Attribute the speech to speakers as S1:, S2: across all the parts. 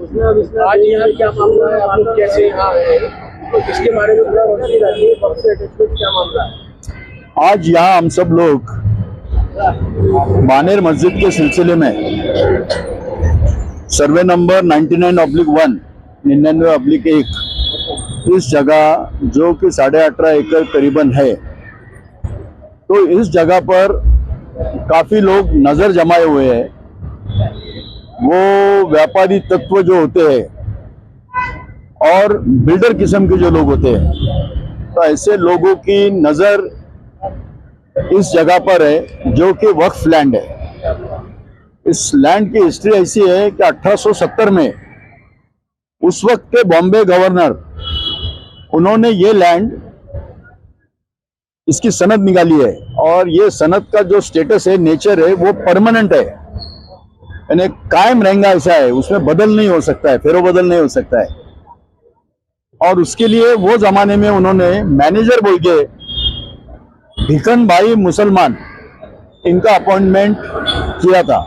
S1: आज यहाँ क्या मामला है, आप लोग कैसे यहाँ आए, तो इसके बारे में थोड़ा रोशनी डालिए। वक्त से अटैचमेंट क्या मामला है?
S2: आज यहाँ हम सब लोग मानेर मस्जिद के सिलसिले में सर्वे नंबर 99/1 99/1 इस जगह जो कि 18.5 एकड़ करीबन है, तो इस जगह पर काफी लोग नजर जमाए हुए हैं। वो व्यापारी तत्व जो होते हैं और बिल्डर किस्म के जो लोग होते हैं, तो ऐसे लोगों की नजर इस जगह पर है जो कि वक्फ लैंड है। इस लैंड की हिस्ट्री ऐसी है कि 1870 में उस वक्त के बॉम्बे गवर्नर, उन्होंने ये लैंड, इसकी सनद निकाली है और ये सनद का जो स्टेटस है, नेचर है, वो परमानेंट है, यानी कायम रहेगा ऐसा है, उसमें बदल नहीं हो सकता है, फेरो बदल नहीं हो सकता है। और उसके लिए वो जमाने में उन्होंने मैनेजर बोल के भिकन भाई मुसलमान, इनका अपॉइंटमेंट किया था।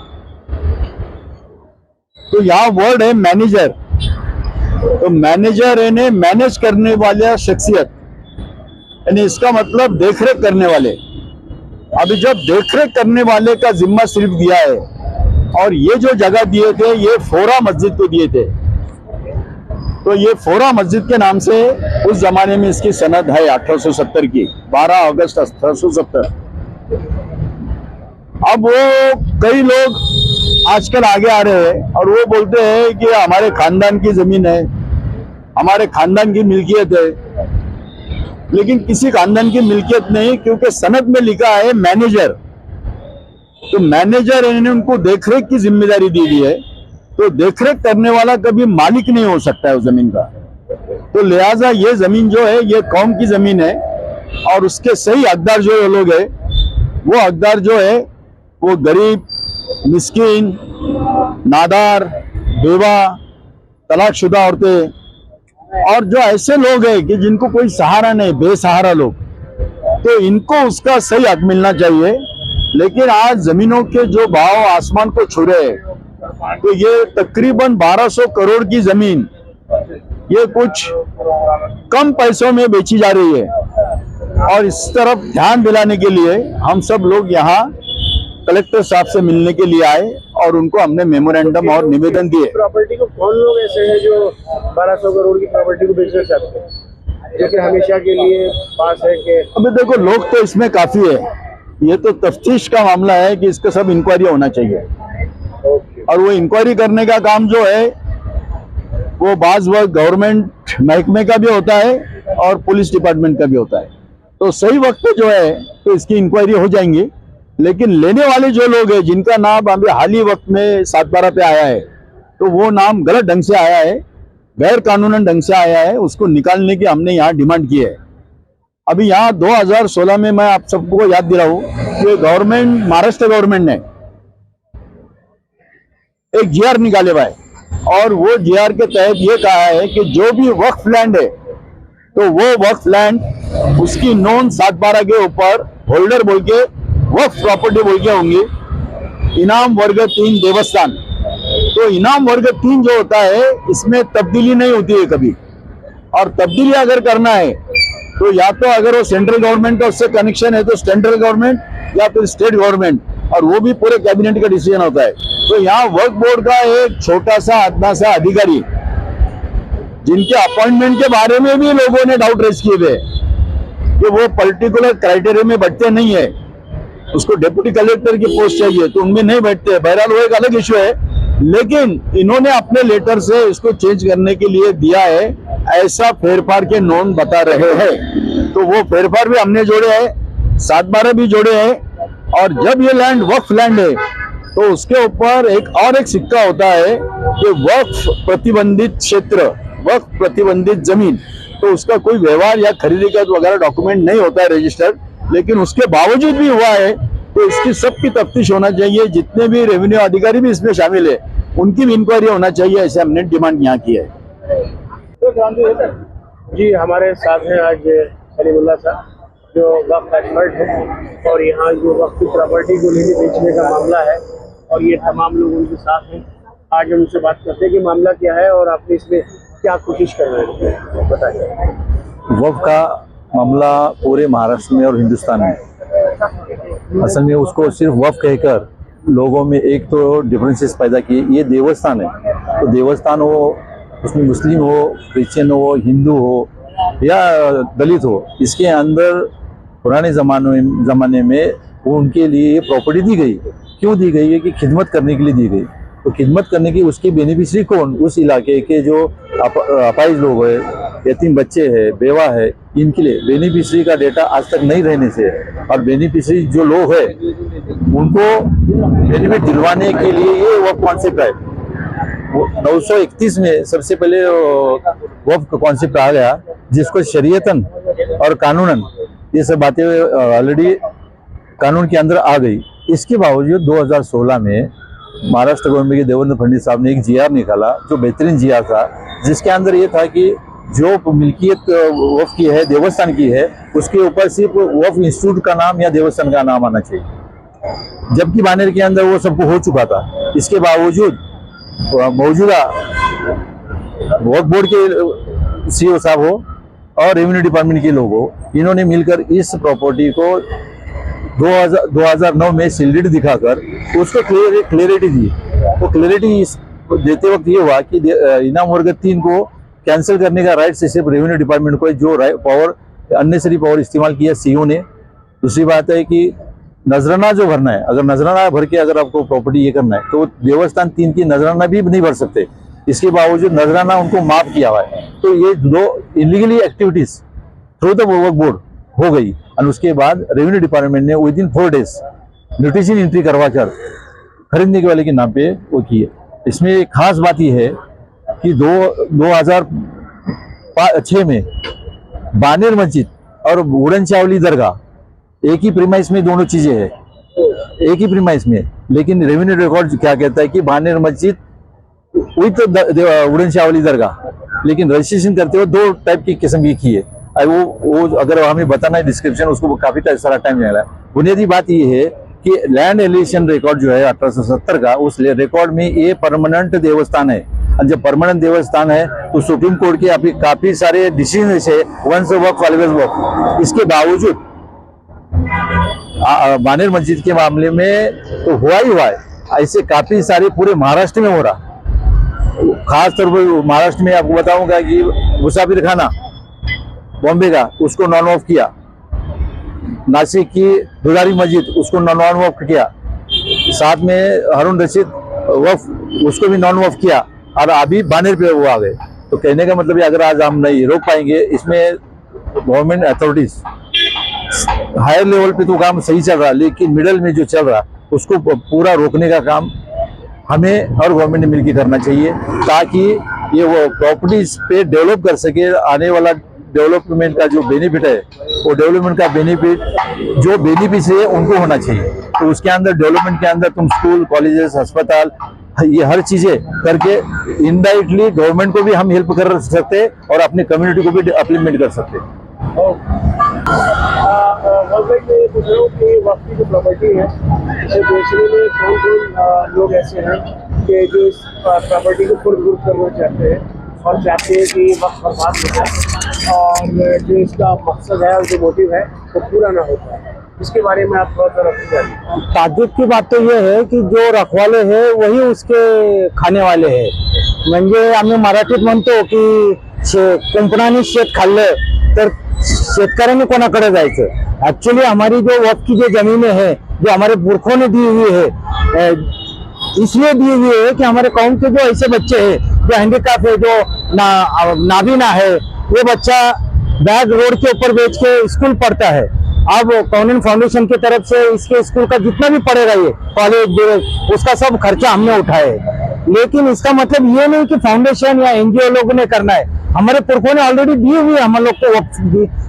S2: तो यहाँ वर्ड है मैनेजर, तो मैनेजर यानी मैनेज करने वाला शख्सियत, यानी इसका मतलब देखरेख करने वाले। अभी जब देखरेख करने वाले का जिम्मा सिर्फ दिया है, और ये जो जगह दिए थे ये फोरा मस्जिद को दिए थे, तो ये फोरा मस्जिद के नाम से उस जमाने में इसकी सनद है 1870 की, 12 अगस्त 1870। अब वो कई लोग आजकल आगे आ रहे हैं और वो बोलते हैं कि हमारे खानदान की जमीन है, हमारे खानदान की मिल्कियत है, लेकिन किसी खानदान की मिल्कियत नहीं, क्योंकि सनद में लिखा है मैनेजर। तो मैनेजर इन्होंने उनको देखरेख की जिम्मेदारी दी हुई है, तो देखरेख करने वाला कभी मालिक नहीं हो सकता है उस जमीन का। तो लिहाजा ये जमीन जो है ये कौम की जमीन है, और उसके सही हकदार जो लोग है, वो हकदार जो है वो गरीब, मिस्कीन, नादार, बेवा, तलाकशुदा औरतें, और जो ऐसे लोग हैं कि जिनको कोई सहारा नहीं, बेसहारा लोग, तो इनको उसका सही हक मिलना चाहिए। लेकिन आज जमीनों के जो भाव आसमान को छू रहे हैं, तो ये तकरीबन 1200 करोड़ की जमीन ये कुछ कम पैसों में बेची जा रही है, और इस तरफ ध्यान दिलाने के लिए हम सब लोग यहाँ कलेक्टर साहब से मिलने के लिए आए और उनको हमने मेमोरेंडम और निवेदन दिए।
S1: प्रॉपर्टी को कौन लोग ऐसे हैं जो 1200 करोड़ की प्रॉपर्टी को बेचना चाहते हैं, जो कि हमेशा के लिए पास है? कि
S2: अभी देखो, लोग तो इसमें काफी है, ये तो तफ्तीश का मामला है कि इसका सब इंक्वायरी होना चाहिए, और वो इंक्वायरी करने का काम जो है वो बाज वक्त गवर्नमेंट महकमे का भी होता है और पुलिस डिपार्टमेंट का भी होता है। तो सही वक्त पे जो है तो इसकी इंक्वायरी हो जाएंगी, लेकिन लेने वाले जो लोग हैं जिनका नाम अभी हाल ही वक्त में 7/12 पे आया है, तो वो नाम गलत ढंग से आया है, गैर कानूनन ढंग से आया है, उसको निकालने की हमने यहाँ डिमांड की है। अभी यहाँ 2016 में मैं आप सबको याद दिलाऊं कि गवर्नमेंट, महाराष्ट्र गवर्नमेंट ने एक जीआर निकाले हुआ है, और वो जीआर के तहत ये कहा है कि जो भी वक्फ लैंड है, तो वो वक्फ लैंड उसकी नोन 7/12 के ऊपर होल्डर बोल के वक्फ प्रॉपर्टी बोल के होंगी। इनाम वर्ग 3 देवस्थान, तो इनाम वर्ग 3 जो होता है इसमें तब्दीली नहीं होती है कभी, और तब्दीली अगर करना है तो या तो अगर वो सेंट्रल गवर्नमेंट का उससे कनेक्शन है तो सेंट्रल गवर्नमेंट, या फिर स्टेट गवर्नमेंट, और वो भी पूरे कैबिनेट का डिसीजन होता है। तो यहाँ वक्फ बोर्ड का एक छोटा सा अदना सा अधिकारी, जिनके अपॉइंटमेंट के बारे में भी लोगों ने डाउट रेज किए थे कि वो पर्टिकुलर क्राइटेरिया में बैठते नहीं है, उसको डिप्टी कलेक्टर की पोस्ट चाहिए तो उनमें नहीं बैठते। बहरहाल वो एक अलग इश्यू है, लेकिन इन्होंने अपने लेटर से इसको चेंज करने के लिए दिया है, ऐसा फेरफार के नोन बता रहे हैं। तो वो फेरफार भी हमने जोड़े हैं, 7/12 भी जोड़े हैं, और जब ये लैंड वक्फ लैंड है तो उसके ऊपर एक सिक्का होता है कि वक्फ प्रतिबंधित क्षेत्र, वक्फ प्रतिबंधित जमीन, तो उसका कोई व्यवहार या खरीदी का वगैरह डॉक्यूमेंट नहीं होता है रजिस्टर्ड, लेकिन उसके बावजूद भी हुआ है, तो इसकी सबकी तफ्तीश होना चाहिए। जितने भी रेवेन्यू अधिकारी भी इसमें शामिल है उनकी भी इंक्वायरी होना चाहिए, ऐसे हमने डिमांड यहाँ की है।
S1: जी, हमारे साथ हैं आज सलीमुल्लाह साहब, जो वक्फ एक्सपर्ट हैं, और यहाँ जो वक्फ की प्रॉपर्टी को लेकर बेचने का मामला है, और ये तमाम लोग उनके साथ हैं। आज हम उनसे बात करते हैं कि मामला क्या है और आपने इसमें क्या कोशिश कर रहे हैं, बताइए।
S3: वक्फ का मामला पूरे महाराष्ट्र में और हिंदुस्तान में, असल में उसको सिर्फ वक्फ कहकर लोगों में एक तो डिफरेंसेस पैदा किए। ये देवस्थान है, तो देवस्थान हो, उसमें मुस्लिम हो, क्रिश्चियन हो, हिंदू हो या दलित हो, इसके अंदर पुराने ज़माने में उनके लिए ये प्रॉपर्टी दी गई। क्यों दी गई है? कि खिदमत करने के लिए दी गई। तो खिदमत करने की उसकी बेनिफिशरी कौन? उस इलाके के जो अपाहिज लोग हैं, यतीम बच्चे हैं, बेवा है, इनके लिए बेनिफिशरी का डेटा आज तक नहीं रहने से, और बेनिफिशरी जो लोग हैं उनको बेनिफिट दिलवाने के लिए ये वक्फ कॉन्सेप्ट है। 931 में सबसे पहले वक्फ कॉन्सेप्ट आ गया, जिसको शरीयतन और कानूनन ये सब बातें ऑलरेडी कानून के अंदर आ गई। इसके बावजूद 2016 में महाराष्ट्र गवर्नमेंट के देवेंद्र फडणवीस साहब ने एक जीआर निकाला, जो बेहतरीन जीआर था, जिसके अंदर ये था कि जो मिल्कियत वक्फ की है, देवस्थान की है, उसके ऊपर सिर्फ वक्फ इंस्टीट्यूट का नाम या देवस्थान का नाम आना चाहिए। जबकि बानेर के अंदर वो सबको हो चुका था। इसके बावजूद मौजूदा वक्फ बोर्ड के सीईओ साहब हो और रेवेन्यू डिपार्टमेंट के लोग हो, इन्होंने मिलकर इस प्रॉपर्टी को 2009 में सील्ड दिखाकर उसको क्लियरिटी दी। तो क्लियरिटी देते वक्त ये हुआ कि इनाम वर्ग 3 को कैंसिल करने का राइट सिर्फ रेवेन्यू डिपार्टमेंट को, जो पावर अननेसरी पावर इस्तेमाल किया सीईओ ने। दूसरी बात है कि नजराना जो भरना है, अगर नजराना भर के अगर आपको प्रॉपर्टी ये करना है तो देवस्थान 3 की नजराना भी नहीं भर सकते। इसके बावजूद नजराना उनको माफ किया हुआ है। तो ये 2 illegally activities through the Waqf board हो गई, और उसके बाद रेवेन्यू डिपार्टमेंट ने with in 4 days notice entry करवाकर खरीदने के वाले के नाम पे वो किए। इसमें एक खास बात यह है कि 2006 में बानेर मस्जिद और उड़न चावली दरगाह एक ही प्रीमाइस में, दोनों चीजें हैं एक ही प्रीमाइस में, लेकिन रेवेन्यू रिकॉर्ड क्या कहता है कि बानेर मस्जिद विथ उड़न चावली दरगाह, लेकिन रजिस्ट्रेशन करते हुए 2 टाइप की किस्म की है। वो अगर हमें बताना है डिस्क्रिप्शन, उसको काफी सारा टाइम लगेगा। बुनियादी बात ये है कि लैंड एलिवेशन रिकॉर्ड जो है 1870 का, उस रिकॉर्ड में ये परमानेंट देवस्थान है। और जब परमानेंट देवस्थान है तो सुप्रीम कोर्ट के अभी काफी सारे डिसीजन है, वंस वक्फ ऑलवेज वक्फ। इसके बावजूद बानेर मस्जिद के मामले में तो हुआ ही हुआ है, ऐसे काफी सारे पूरे महाराष्ट्र में हो रहा। खास तौर पर महाराष्ट्र में आपको बताऊंगा कि मुसाफिर खाना बॉम्बे का, उसको नॉन वक्फ किया। नासिक की दुलारी मस्जिद, उसको नॉन वक्फ किया। साथ में हारून रशीद वक्फ, उसको भी नॉन वक्फ किया। और अभी बानेर पे वो आ गए। तो कहने का मतलब है, अगर आज हम नहीं रोक पाएंगे, इसमें गवर्नमेंट अथॉरिटीज हायर लेवल पे तो काम सही चल रहा है, लेकिन मिडल में जो चल रहा उसको पूरा रोकने का काम हमें और गवर्नमेंट ने मिलकर करना चाहिए, ताकि ये वो प्रॉपर्टीज पे डेवलप कर सके। आने वाला डेवलपमेंट का जो बेनिफिट है, वो डेवलपमेंट का बेनिफिट जो बेनिफिशियरी है उनको होना चाहिए। तो उसके अंदर डेवलपमेंट के अंदर तुम स्कूल, कॉलेजेस, अस्पताल, ये हर चीजें करके इनडायरेक्टली गवर्नमेंट को भी हम हेल्प कर सकते हैं और अपनी कम्युनिटी को भी इम्प्लीमेंट कर सकते हैं।
S1: वक्त की जो प्रॉपर्टी है, इसे बेचने में कौन कौन लोग ऐसे हैं कि जो इस प्रॉपर्टी को खुर्द करना चाहते हैं और चाहते हैं कि वक्त बर्बाद हो जाए और जो इसका मकसद है और जो मोटिव है वो पूरा ना हो पाए, इसके बारे में आप बहुत ज़्यादा
S4: ताज्जुब की बात तो ये है कि जो रखवाले हैं वही उसके खाने वाले हैं। म्हणजे आम्ही मराठीत म्हणतो की कुंपणाने शेत खाल्लं तर शेतकऱ्यांनी कोणाकडे जायचं। एक्चुअली हमारी जो वक्त की जो जमीनें हैं, जो हमारे पुरखों ने दी हुई है, इसलिए दी हुई है कि हमारे कौम के जो ऐसे बच्चे हैं जो हैंडीकैप है, जो नाबीना है, वो बच्चा बैग रोड के ऊपर बेच के स्कूल पढ़ता है। अब कॉन्वेंट फाउंडेशन की तरफ से इसके स्कूल का जितना भी पड़ेगा, ये कॉलेज, उसका सब खर्चा हमने उठाया है। लेकिन इसका मतलब ये नहीं कि फाउंडेशन या एनजीओ लोगों ने करना है। हमारे पुरखों ने ऑलरेडी दी हुई है हम लोग को वक्फ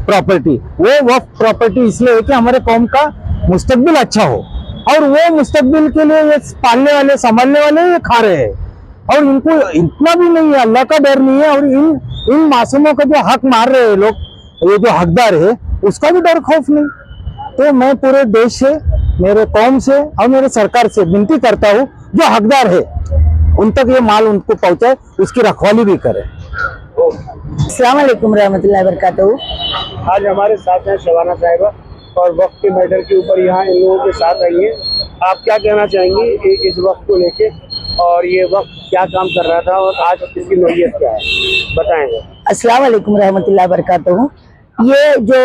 S4: प्रॉपर्टी। वो वक्फ प्रॉपर्टी इसलिए है कि हमारे कौम का मुस्तकबिल अच्छा हो, और वो मुस्तकबिल के लिए ये पालने वाले, संभालने वाले ये खा रहे हैं, और इनको इतना भी नहीं है, अल्लाह का डर नहीं है। और इन मासूमों का जो हक मार रहे हैं लोग, ये जो हकदार है, उसका भी डर खौफ नहीं। तो मैं पूरे देश से, मेरे कौम से और मेरे सरकार से विनती करता हूँ, जो हकदार है उन तक ये माल उनको पहुंचे, उसकी रखवाली भी करे। अस्सलाम वालेकुम रहमतुल्लाहि वबरकातुहू।
S1: आज हमारे साथ हैं शबाना साहिबा और वक्त के मैटर के ऊपर यहाँ इन लोगों के साथ आई हैं। आप क्या कहना चाहेंगी इस वक्त को लेके, और ये वक्त क्या काम कर रहा था और आज इसकी नौयत क्या है, बताएंगे।
S4: अस्सलाम वालेकुम रहमतुल्लाहि वबरकातुहू। ये जो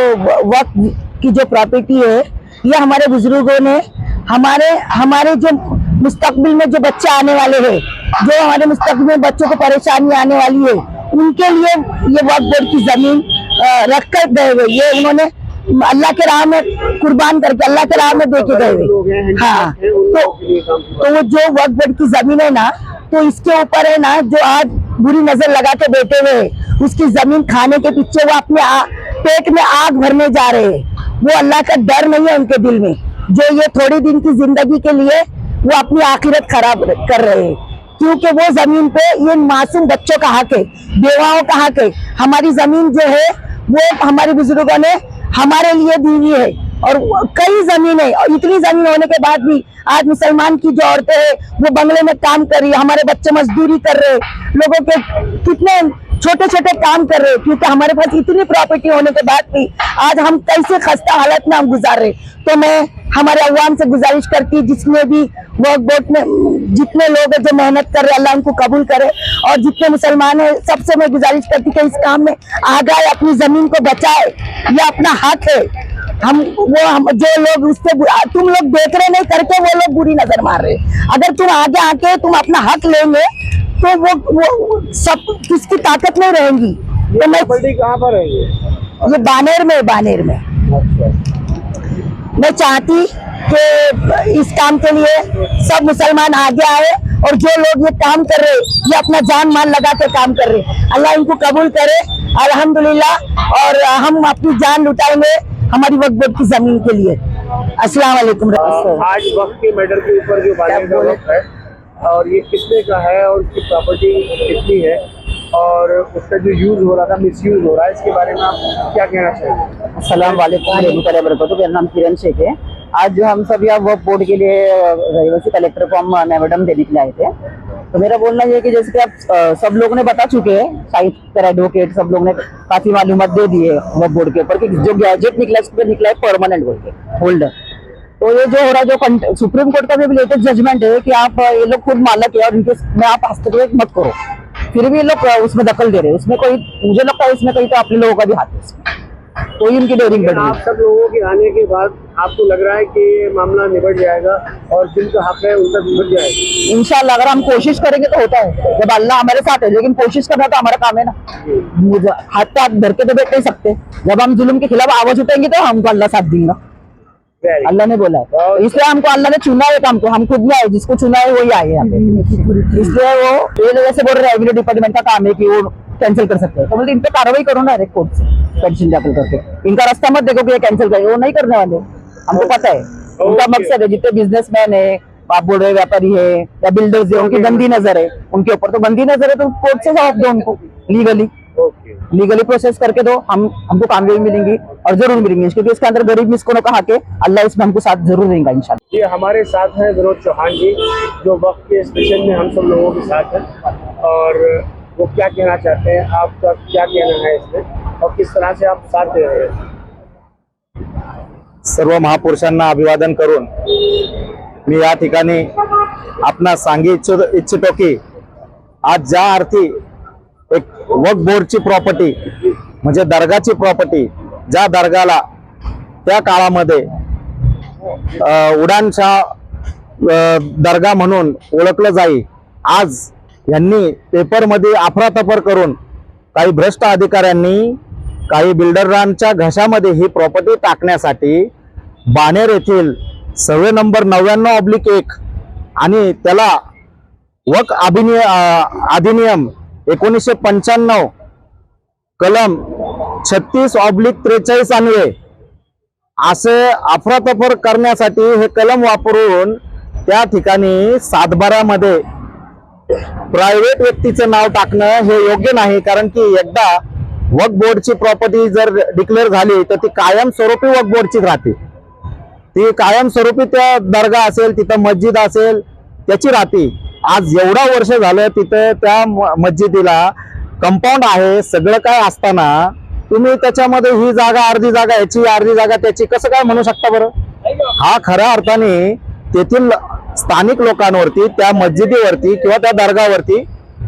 S4: वक्त की जो प्रॉपर्टी है, ये हमारे बुजुर्गों ने हमारे जो मुस्तकबिल में जो बच्चे आने वाले हैं, जो हमारे मुस्तकबिल में बच्चों को परेशानी आने वाली है, उनके लिए ये वक्फ बोर्ड की जमीन रख कर गए हुए। ये उन्होंने अल्लाह के राह में कुर्बान करके अल्लाह के राह में दे के गए हुए। हाँ, तो वो जो वक्फ बोर्ड की जमीन है ना, तो इसके ऊपर है ना, जो आज बुरी नजर लगा के बैठे हुए, उसकी जमीन खाने के पीछे वो अपने पेट में आग भरने जा रहे हैं। वो अल्लाह का डर नहीं है उनके दिल में, जो ये थोड़ी दिन की जिंदगी के लिए वो अपनी आखिरत खराब कर रहे हैं। क्योंकि वो जमीन पे ये मासूम बच्चों का हक है, बेवाओं का हक है। हमारी जमीन जो है वो हमारे बुजुर्गों ने हमारे लिए दी हुई है, और कई जमीन है, और इतनी जमीन होने के बाद भी आज मुसलमान की जो औरतें हैं वो बंगले में काम कर रही है, हमारे बच्चे मजदूरी कर रहे हैं, लोगों के कितने छोटे छोटे काम कर रहे हैं। क्योंकि हमारे पास इतनी प्रॉपर्टी होने के बाद भी आज हम कैसे खस्ता हालत में हम गुजार रहे। तो मैं हमारे अवाम से गुजारिश करती, जिसने भी वक्फ बोर्ड में जितने लोग हैं जो मेहनत कर रहे, अल्लाह उनको कबूल करे, और जितने मुसलमान हैं सबसे मैं गुजारिश करती कि इस काम में आगे आए, अपनी जमीन को बचाए। ये अपना हक है। हम जो लोग उससे तुम लोग देख रहे नहीं करके वो लोग बुरी नजर मार रहे। अगर तुम आगे आके तुम अपना हक लेंगे तो वो सब किसकी ताकत नहीं रहेगी।
S1: तो मैं बल्टी कहाँ पर है
S4: ये बानेर में। मैं चाहती कि इस काम के लिए सब मुसलमान आगे आए, और जो लोग ये काम कर रहे ये अपना जान माल लगा के काम कर रहे, अल्लाह इनको कबूल करे अल्हम्दुलिल्लाह। और हम अपनी जान लुटाएंगे हमारी वक्फ बोर्ड की जमीन के लिए। अस्सलाम वालेकुम।
S1: आज वक्त के मैटर के ऊपर जो बानेर का वक्त है, और ये कितने का है और उसकी प्रॉपर्टी कितनी है, और उसका जो यूज हो रहा था, मिस यूज हो रहा है, इसके बारे में आप क्या कहना चाहेंगे।
S4: अस्सलाम वालेकुम रहमतुल्लाहि वबरकातुहू। मेरा नाम किरण शेख है। आज जो हम सब यहाँ वक्फ बोर्ड के लिए रहीवासी कलेक्टर फॉर्म मेमोरेंडम देने के लिए आए थे, तो मेरा बोलना ये है कि जैसे कि आप सब लोग ने बता चुके हैं, साहित्य एडवोकेट सब लोग ने काफी मालूमात दे दी है वक्फ बोर्ड के ऊपर कि जो गैजेट निकला उस पर निकला है परमानेंट होल्डर। तो ये जो हो रहा है, जो सुप्रीम कोर्ट का भी लेटेस्ट जजमेंट है कि आप ये लोग खुद मालक है और इनके में आप हस्तक्षेप मत करो, फिर भी ये लोग उसमें दखल दे रहे हैं। उसमें कोई, मुझे लगता है इसमें कहीं तो अपने लोगों का भी हाथ है इसमें, कोई उनकी डेयरिंग बढ़ रही
S1: आप सब लोगों के आने के बाद आपको लग रहा है कि ये मामला निबट जाएगा और जिनका हक है उनका निबट जाएगा
S4: इंशाल्लाह। अगर हम कोशिश करेंगे तो होता है, जब अल्लाह हमारे साथ है। लेकिन कोशिश करना तो हमारा काम है ना, हाथ तो हाथ धर के तो बैठ नहीं सकते। जब हम जुल्म के खिलाफ आवाज उठाएंगे तो हमको अल्लाह साथ देगा, अल्लाह ने बोला है। इसलिए हमको अल्लाह ने चुना है काम को, हम खुद नहीं आए, जिसको चुना है वही आए यहाँ पे। इसलिए वो ये लोग ऐसे बोल रहे हैं रेवेन्यू डिपार्टमेंट का काम है कि वो कैंसिल कर सकते हैं, तो बोलते इन पे कार्रवाई करो ना डायरेक्ट कोर्ट से पेटिशन दाखिल करके। इनका रास्ता मत देखो कि ये कैंसिल करेंगे, वो नहीं करने वाले, हमको पता है उनका मकसद है। जितने बिजनेसमैन है, आप बोल रहे व्यापारी है या बिल्डर्स है, उनकी गंदी नजर है उनके ऊपर, तो गंदी नजर है तो कोर्ट से जवाब दो उनको, लीगली प्रोसेस करके दो, हमको कामयाबी मिलेंगी और जरूर मिलेंगी, क्योंकि इसके अंदर गरीब मिस्किनों का हक है। अल्लाह इसमें हमको साथ जरूर देगा इंशाल्लाह।
S1: ये हमारे साथ हैं विनोद चौहान जी, जो वक्त के स्टेशन में हम सब लोगों के साथ हैं, और वो क्या कहना चाहते हैं, आपका क्या कहना है इसमें और किस तरह से आप साथ दे रहे हैं।
S2: सर्व महापुरुषांना अभिवादन करून मी या ठिकाणी आपणा सांगू इच्छितो की आज ज्या अर्थी एक वक्फ बोर्डची प्रॉपर्टी म्हणजे दर्गाची प्रॉपर्टी, ज्या दर्गाला त्या काळामध्ये उडानशाह दर्गा म्हणून ओळखलं जाई, आज यांनी पेपरमध्ये अफरातफर करून काही भ्रष्ट अधिकाऱ्यांनी काही बिल्डरांच्या घशामध्ये ही प्रॉपर्टी टाकण्यासाठी बानेर येथील सर्वे नंबर 99/1 आणि त्याला वक्फ अधिनियम 1995 कलम 36/43 अन्वये असे अफरातफर करण्यासाठी हे कलम वापरून त्या ठिकाणी सातबाऱ्यामध्ये प्रायव्हेट व्यक्तीचं नाव टाकणं हे योग्य नाही। कारण की एकदा वक्फ बोर्डची प्रॉपर्टी जर डिक्लेअर झाली तर ती कायमस्वरूपी वक्फ बोर्डचीच राहते, ती कायमस्वरूपी त्या दर्गा असेल, तिथं मस्जिद असेल त्याची राहते।
S4: आज एवढा वर्ष झालं तिथं त्या मस्जिदीला कंपाऊंड आहे, सगळं काय असताना तुम्ही त्याच्यामध्ये ही जागा अर्धी जागा याची अर्धी जागा त्याची कसं काय म्हणू शकता बरं? हा खऱ्या अर्थाने तेथील स्थानिक लोकांवरती, त्या मस्जिदीवरती किंवा त्या दर्गावरती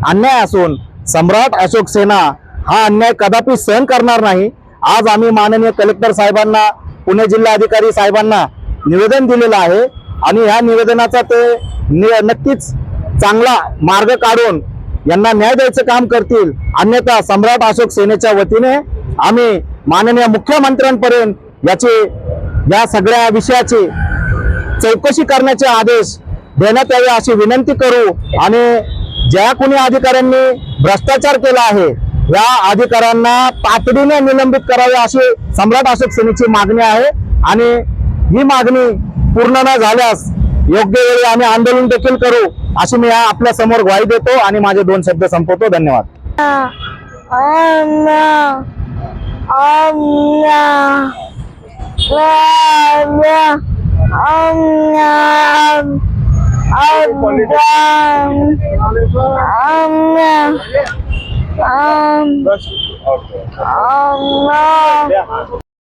S4: अन्याय असून सम्राट अशोक सेना हा अन्याय कदापि सहन करणार नाही. आज आम्ही माननीय कलेक्टर साहेबांना, पुणे जिल्हा अधिकारी साहेबांना निवेदन दिलेलं आहे आणि ह्या निवेदनाचा ते नक्कीच चांगला मार्ग काढून यांना न्याय द्यायचं काम करतील. अन्यथा सम्राट अशोक सेनेच्या वतीने आम्ही माननीय मुख्यमंत्र्यांपर्यंत या सगळ्या विषयाची चौकशी करण्याचे आदेश देण्यात यावे अशी विनंती करू आणि ज्या कोणी अधिकाऱ्यांनी भ्रष्टाचार केला आहे या अधिकाऱ्यांना तातडीने निलंबित करावे अशी सम्राट अशोक सेनेची मागणी आहे आणि ही मागणी पूर्ण न झाल्यास योग्य वेळी आम्ही आंदोलन देखील करू अशी मी आपल्या समोर ग्वाही देतो आणि माझे 2 शब्द संपवतो. धन्यवाद.